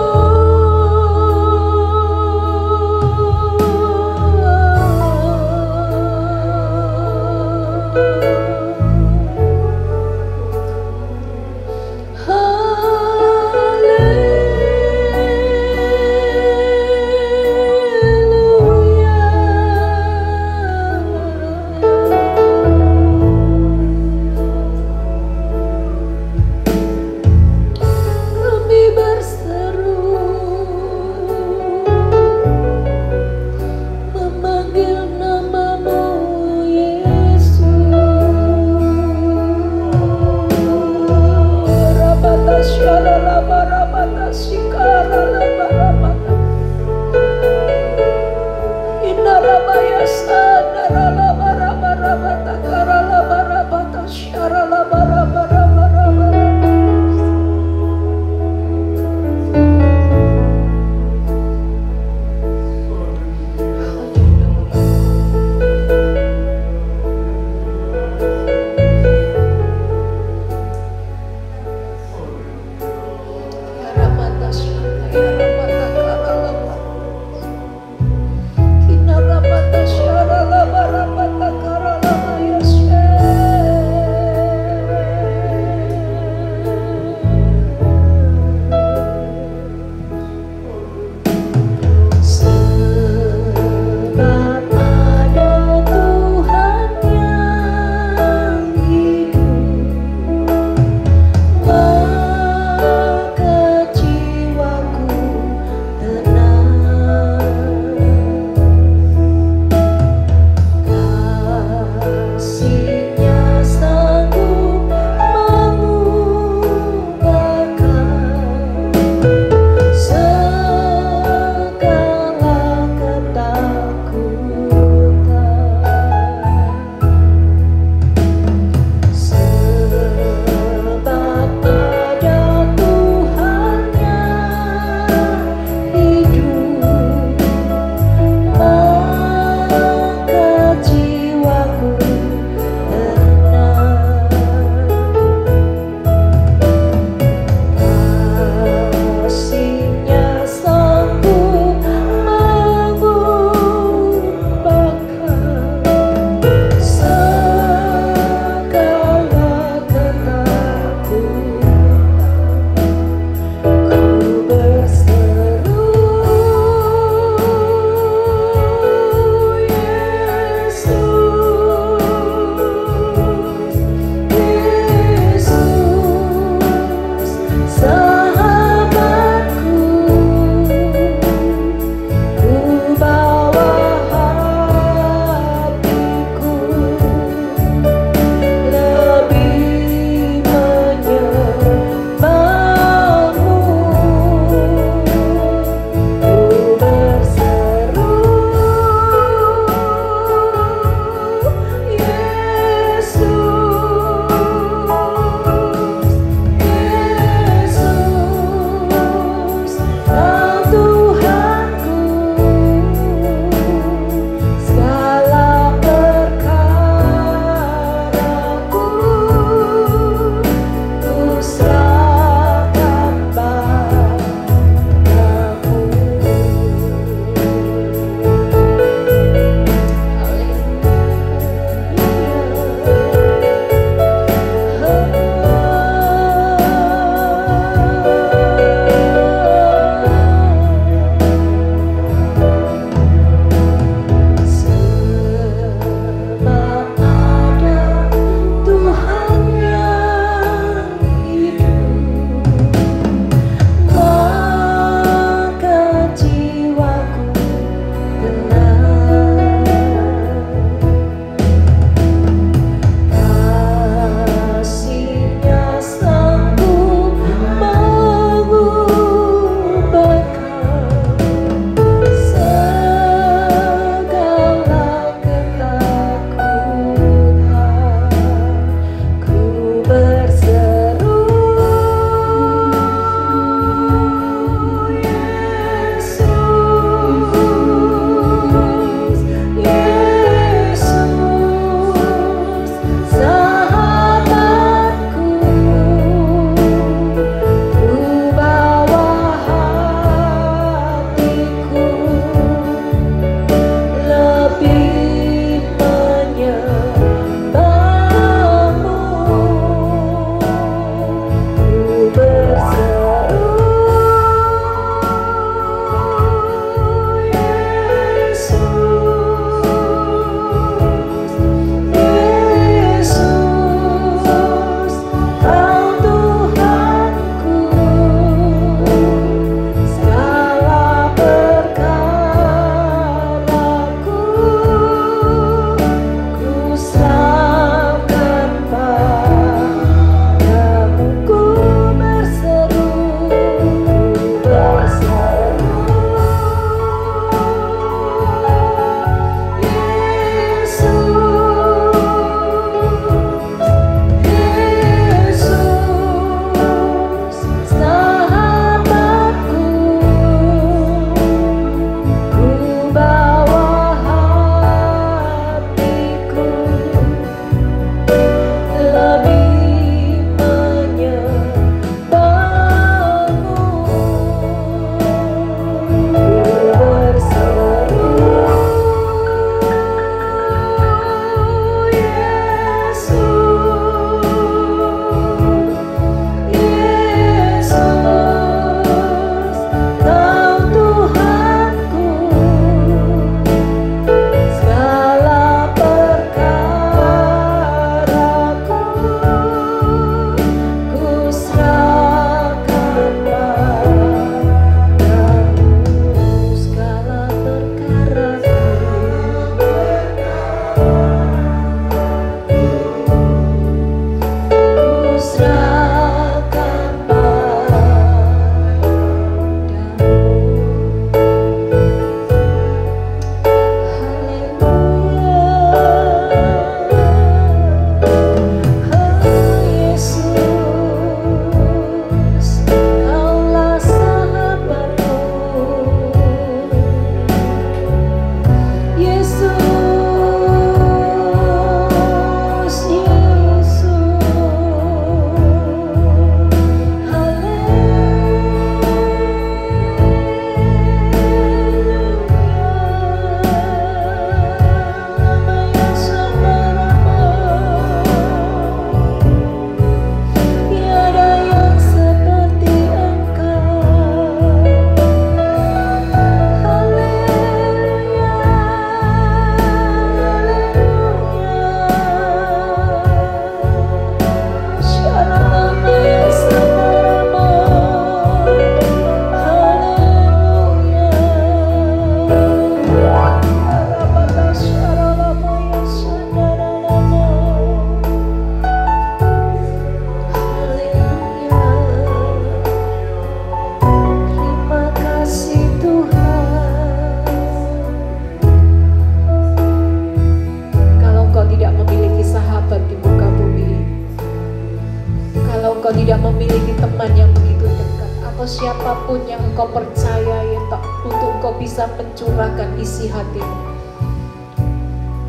engkau tidak memiliki teman yang begitu dekat, atau siapapun yang engkau percaya ya tak untuk engkau bisa mencurahkan isi hatimu.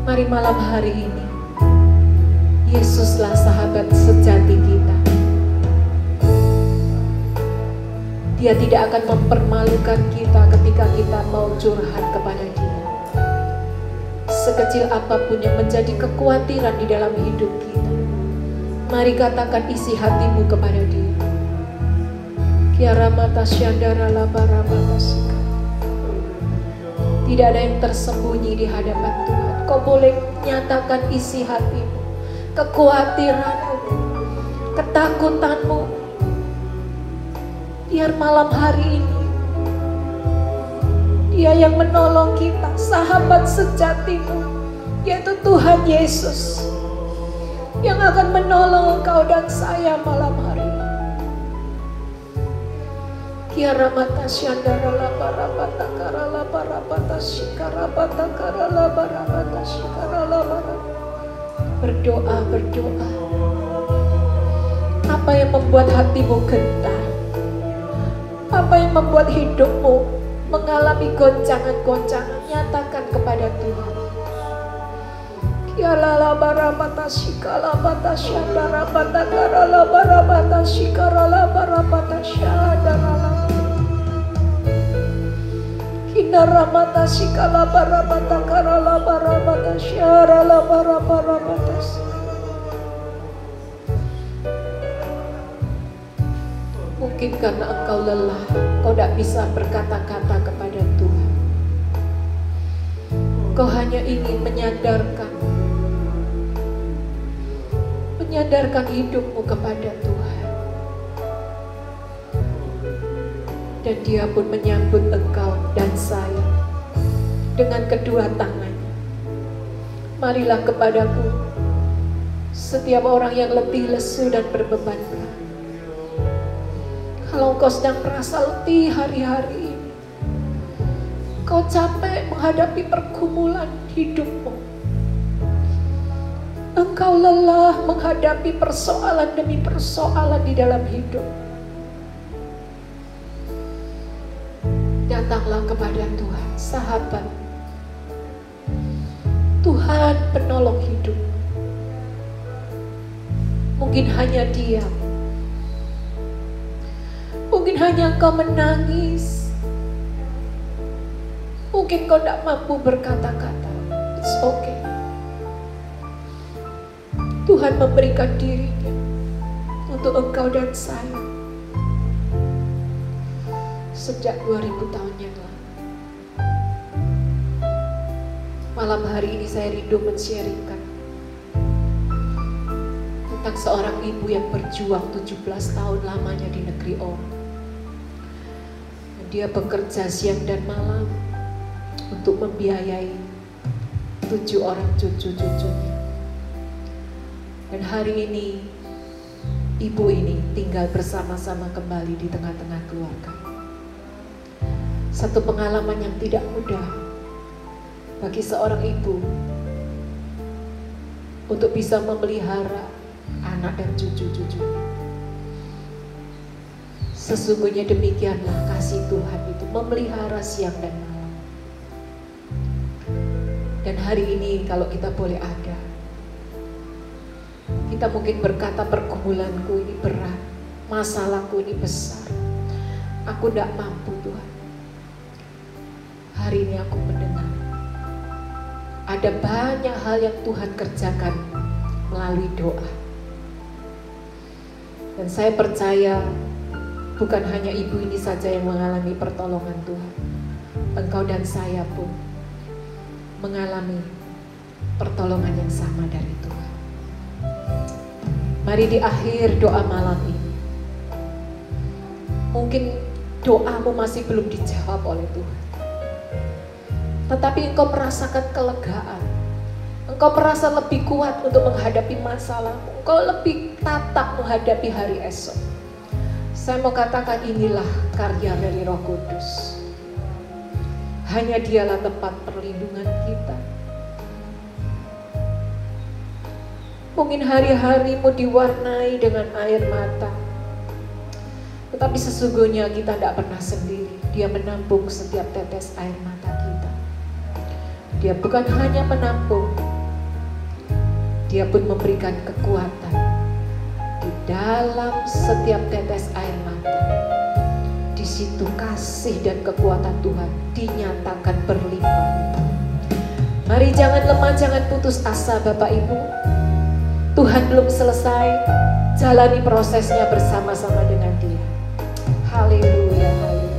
Mari malam hari ini, Yesuslah sahabat sejati kita. Dia tidak akan mempermalukan kita ketika kita mau curhat kepada Dia. Sekecil apapun yang menjadi kekhawatiran di dalam hidup kita, mari katakan isi hatimu kepada Dia. Kiara mata syandara labara matasika. Tidak ada yang tersembunyi di hadapan Tuhan. Kau boleh nyatakan isi hatimu, kekhawatiranmu, ketakutanmu. Biar malam hari ini Dia yang menolong kita, sahabat sejatimu, yaitu Tuhan Yesus, yang akan menolong engkau dan saya malam hari ini. Kiara mata syandara labara bata karala bara bata shikara bata karala bara bata shikara labara. Berdoa, berdoa. Apa yang membuat hatimu gentar? Apa yang membuat hidupmu mengalami goncangan-goncangan? Nyatakan kepada Tuhan. Kiala bara bata shikala bata syandara bata karala bara bata shikara labara bata syandara. Naramata shikala barabata karala barabata syarala barabata. Mungkin karena engkau lelah, kau tidak bisa berkata-kata kepada Tuhan. Kau hanya ingin menyadarkan hidupmu kepada Tuhan. Dan Dia pun menyambut engkau dan saya dengan kedua tangannya. Marilah kepadaku, setiap orang yang letih, lesu dan berbeban berat. Kalau engkau sedang merasa letih hari-hari ini, kau capek menghadapi pergumulan hidupmu, engkau lelah menghadapi persoalan demi persoalan di dalam hidup, datanglah kepada Tuhan, sahabat. Tuhan penolong hidup. Mungkin hanya diam. Mungkin hanya engkau menangis. Mungkin kau tidak mampu berkata-kata. It's okay. Tuhan memberikan dirinya untuk engkau dan saya sejak 2000 tahun yang lalu. Malam hari ini saya rindu men-sharingkan tentang seorang ibu yang berjuang 17 tahun lamanya di negeri orang. Dia bekerja siang dan malam untuk membiayai 7 orang cucu-cucunya. Dan hari ini ibu ini tinggal bersama-sama kembali di tengah-tengah keluarga. Satu pengalaman yang tidak mudah bagi seorang ibu untuk bisa memelihara anak dan cucu-cucunya. Sesungguhnya demikianlah kasih Tuhan itu, memelihara siang dan malam. Dan hari ini kalau kita boleh ada, kita mungkin berkata pergumulanku ini berat, masalahku ini besar, aku tidak mampu Tuhan. Hari ini aku mendengar ada banyak hal yang Tuhan kerjakan melalui doa. Dan saya percaya bukan hanya ibu ini saja yang mengalami pertolongan Tuhan. Engkau dan saya pun mengalami pertolongan yang sama dari Tuhan. Mari di akhir doa malam ini, mungkin doamu masih belum dijawab oleh Tuhan, tetapi engkau merasakan kelegaan. Engkau merasa lebih kuat untuk menghadapi masalahmu. Engkau lebih tatap menghadapi hari esok. Saya mau katakan inilah karya dari Roh Kudus. Hanya Dialah tempat perlindungan kita. Mungkin hari-harimu diwarnai dengan air mata, Tetapi sesungguhnya kita tidak pernah sendiri. Dia menampung setiap tetes air mata kita. Dia bukan hanya menampung, Dia pun memberikan kekuatan di dalam setiap tetes air mata. Di situ kasih dan kekuatan Tuhan dinyatakan berlimpah. Mari jangan lemah, jangan putus asa Bapak Ibu. Tuhan belum selesai, jalani prosesnya bersama-sama dengan Dia. Haleluya, haleluya.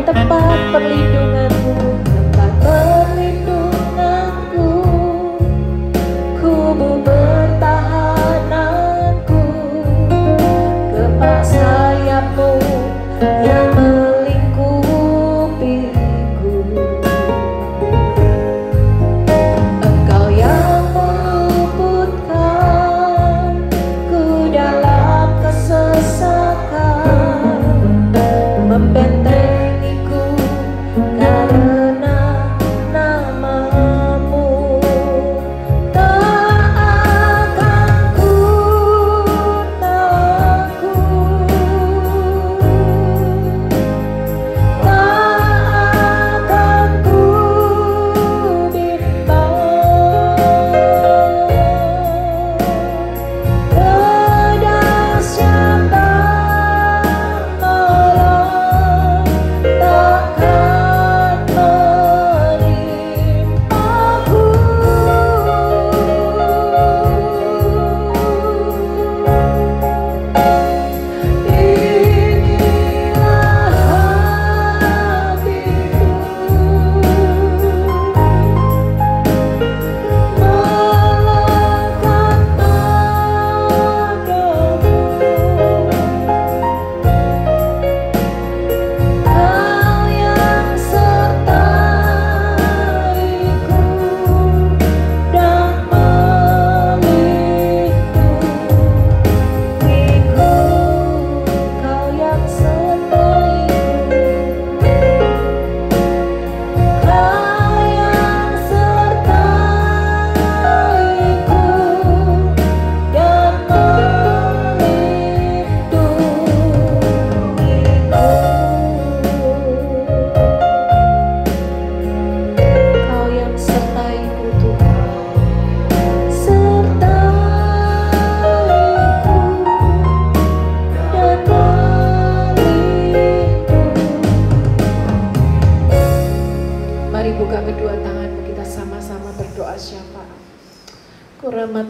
Tempat perlindunganmu, tempat perlindunganku, kubu pertahananku, kepak sayapmu yang melingkupiku. Engkau yang meluputkan ku dalam kesesakan, membentengiku karena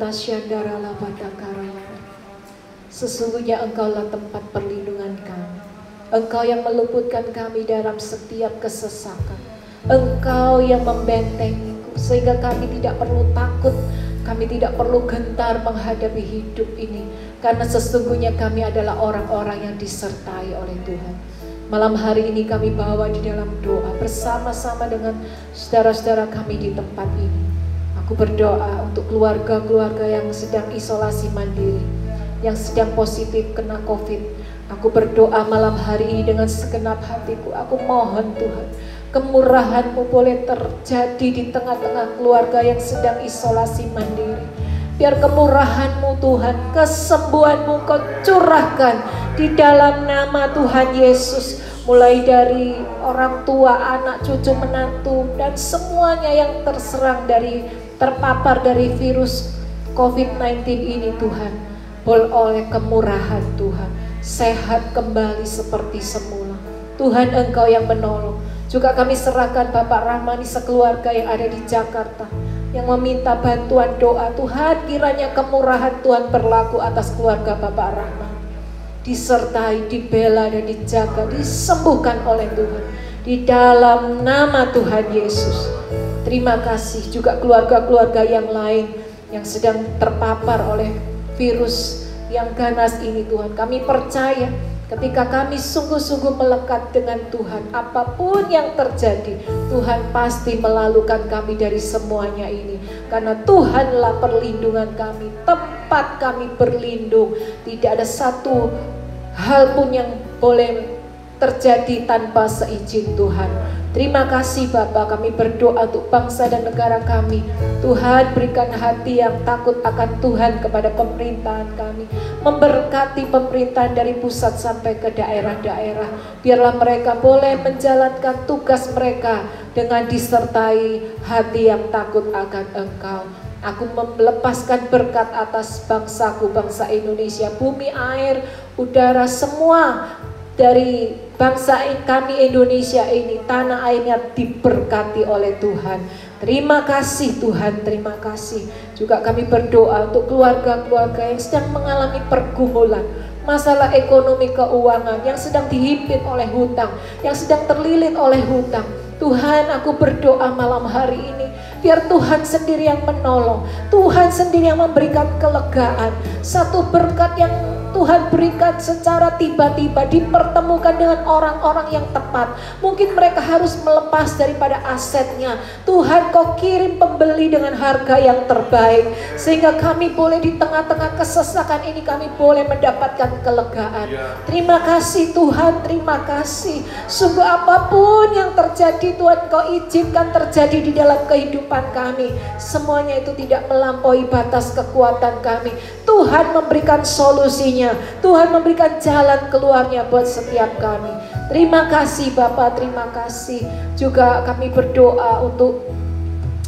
syandara labada karaya. Sesungguhnya Engkaulah tempat perlindungan kami. Engkau yang meluputkan kami dalam setiap kesesakan. Engkau yang membentengiku sehingga kami tidak perlu takut. Kami tidak perlu gentar menghadapi hidup ini, karena sesungguhnya kami adalah orang-orang yang disertai oleh Tuhan. Malam hari ini kami bawa di dalam doa bersama-sama dengan saudara-saudara kami di tempat ini. Aku berdoa untuk keluarga-keluarga yang sedang isolasi mandiri, yang sedang positif kena COVID. Aku berdoa malam hari ini dengan segenap hatiku. Aku mohon Tuhan, kemurahan-Mu boleh terjadi di tengah-tengah keluarga yang sedang isolasi mandiri. Biar kemurahan-Mu Tuhan, kesembuhan-Mu Kau curahkan di dalam nama Tuhan Yesus. Mulai dari orang tua, anak, cucu, menantu, dan semuanya yang terpapar dari virus COVID-19 ini Tuhan. Oleh kemurahan Tuhan, sehat kembali seperti semula. Tuhan Engkau yang menolong. Juga kami serahkan Bapak Rahmani sekeluarga yang ada di Jakarta, yang meminta bantuan doa. Tuhan, kiranya kemurahan Tuhan berlaku atas keluarga Bapak Rahmani. Disertai, dibela dan dijaga, disembuhkan oleh Tuhan di dalam nama Tuhan Yesus. Terima kasih juga keluarga-keluarga yang lain yang sedang terpapar oleh virus yang ganas ini Tuhan. Kami percaya ketika kami sungguh-sungguh melekat dengan Tuhan, apapun yang terjadi, Tuhan pasti melalukan kami dari semuanya ini. Karena Tuhanlah perlindungan kami, tempat kami berlindung. Tidak ada satu hal pun yang boleh terjadi tanpa seizin Tuhan. Terima kasih Bapa, kami berdoa untuk bangsa dan negara kami. Tuhan, berikan hati yang takut akan Tuhan kepada pemerintahan kami. Memberkati pemerintahan dari pusat sampai ke daerah-daerah. Biarlah mereka boleh menjalankan tugas mereka dengan disertai hati yang takut akan Engkau. Aku melepaskan berkat atas bangsaku, bangsa Indonesia, bumi, air, udara, semua dari bangsa kami Indonesia ini, tanah airnya diberkati oleh Tuhan. Terima kasih Tuhan, terima kasih. Juga kami berdoa untuk keluarga-keluarga yang sedang mengalami pergumulan, masalah ekonomi keuangan, yang sedang dihimpit oleh hutang, yang sedang terlilit oleh hutang. Tuhan, aku berdoa malam hari ini, biar Tuhan sendiri yang menolong, Tuhan sendiri yang memberikan kelegaan. Satu berkat yang Tuhan berikan secara tiba-tiba, dipertemukan dengan orang-orang yang tepat. Mungkin mereka harus melepas daripada asetnya. Tuhan, Kau kirim pembeli dengan harga yang terbaik, sehingga kami boleh di tengah-tengah kesesakan ini, kami boleh mendapatkan kelegaan. Terima kasih Tuhan, terima kasih. Sungguh apapun yang terjadi Tuhan, Kau izinkan terjadi di dalam kehidupan kami. Semuanya itu tidak melampaui batas kekuatan kami. Tuhan memberikan solusinya, Tuhan memberikan jalan keluarnya buat setiap kami. Terima kasih Bapak, terima kasih. Juga kami berdoa untuk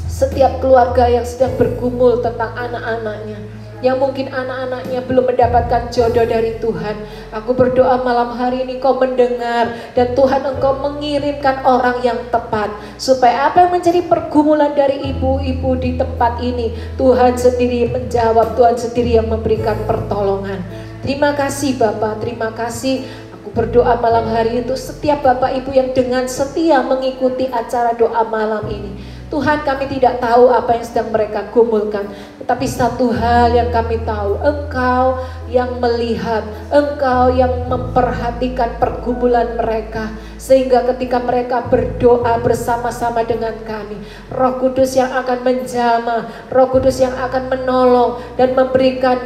setiap keluarga yang sedang bergumul tentang anak-anaknya, yang mungkin anak-anaknya belum mendapatkan jodoh dari Tuhan. Aku berdoa malam hari ini Kau mendengar, dan Tuhan Engkau mengirimkan orang yang tepat, supaya apa yang menjadi pergumulan dari ibu-ibu di tempat ini, Tuhan sendiri menjawab, Tuhan sendiri yang memberikan pertolongan. Terima kasih Bapak, terima kasih. Aku berdoa malam hari itu setiap Bapak Ibu yang dengan setia mengikuti acara doa malam ini. Tuhan, kami tidak tahu apa yang sedang mereka gumulkan, tetapi satu hal yang kami tahu, Engkau yang melihat, Engkau yang memperhatikan pergumulan mereka, sehingga ketika mereka berdoa bersama-sama dengan kami, Roh Kudus yang akan menjamah, Roh Kudus yang akan menolong dan memberikan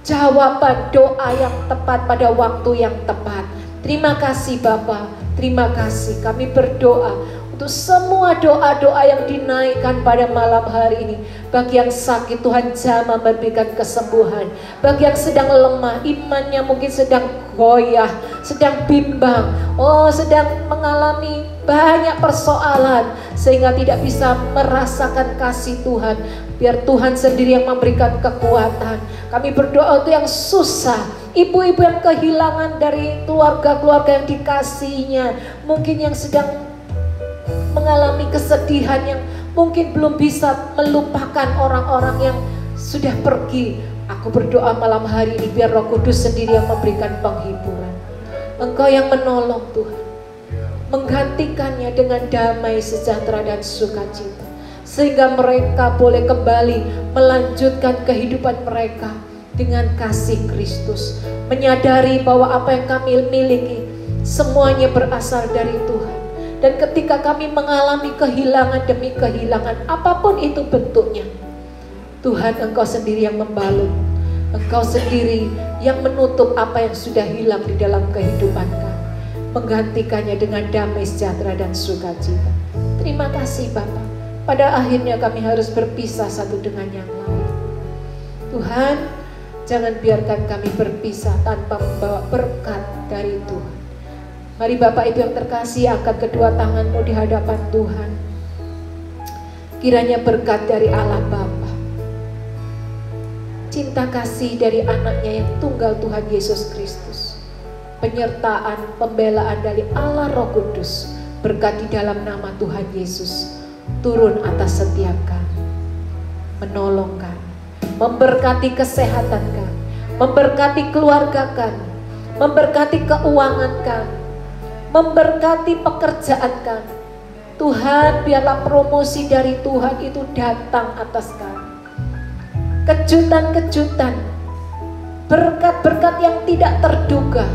jawaban doa yang tepat pada waktu yang tepat. Terima kasih Bapa, terima kasih. Kami berdoa untuk semua doa-doa yang dinaikkan pada malam hari ini. Bagi yang sakit, Tuhan jamah memberikan kesembuhan. Bagi yang sedang lemah, imannya mungkin sedang goyah, sedang bimbang, sedang mengalami banyak persoalan, sehingga tidak bisa merasakan kasih Tuhan. Biar Tuhan sendiri yang memberikan kekuatan. Kami berdoa untuk yang susah, ibu-ibu yang kehilangan dari keluarga-keluarga yang dikasihinya, mungkin yang sedang mengalami kesedihan, yang mungkin belum bisa melupakan orang-orang yang sudah pergi. Aku berdoa malam hari ini biar Roh Kudus sendiri yang memberikan penghiburan. Engkau yang menolong Tuhan, menggantikannya dengan damai, sejahtera dan sukacita, sehingga mereka boleh kembali melanjutkan kehidupan mereka dengan kasih Kristus, menyadari bahwa apa yang kami miliki semuanya berasal dari Tuhan. Dan ketika kami mengalami kehilangan demi kehilangan, apapun itu bentuknya, Tuhan, Engkau sendiri yang membalut, Engkau sendiri yang menutup apa yang sudah hilang di dalam kehidupan kami, menggantikannya dengan damai, sejahtera dan sukacita. Terima kasih Bapa. Pada akhirnya kami harus berpisah satu dengan yang lain. Tuhan, jangan biarkan kami berpisah tanpa membawa berkat dari Tuhan. Mari Bapak Ibu yang terkasih, angkat kedua tanganmu di hadapan Tuhan. Kiranya berkat dari Allah Bapa, cinta kasih dari anaknya yang tunggal Tuhan Yesus Kristus, penyertaan, pembelaan dari Allah Roh Kudus, berkat di dalam nama Tuhan Yesus turun atas setiap kami, menolong kami, memberkati kesehatan kami, memberkati keluarga kami, memberkati keuangan kami, memberkati pekerjaan kami. Tuhan, biarlah promosi dari Tuhan itu datang atas kami, kejutan-kejutan, berkat-berkat yang tidak terduga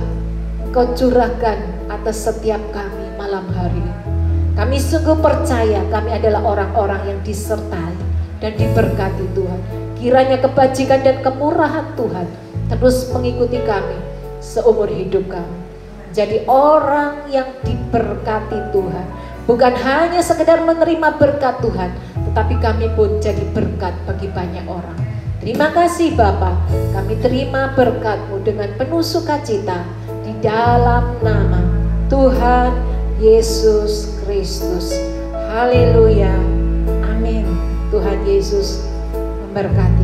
Kau curahkan atas setiap kami malam hari ini. Kami sungguh percaya kami adalah orang-orang yang disertai dan diberkati Tuhan. Kiranya kebajikan dan kemurahan Tuhan terus mengikuti kami seumur hidup kami. Jadi orang yang diberkati Tuhan, bukan hanya sekedar menerima berkat Tuhan, tetapi kami pun jadi berkat bagi banyak orang. Terima kasih Bapa, kami terima berkat-Mu dengan penuh sukacita di dalam nama Tuhan Yesus Kristus. Haleluya. Amin. Tuhan Yesus memberkati.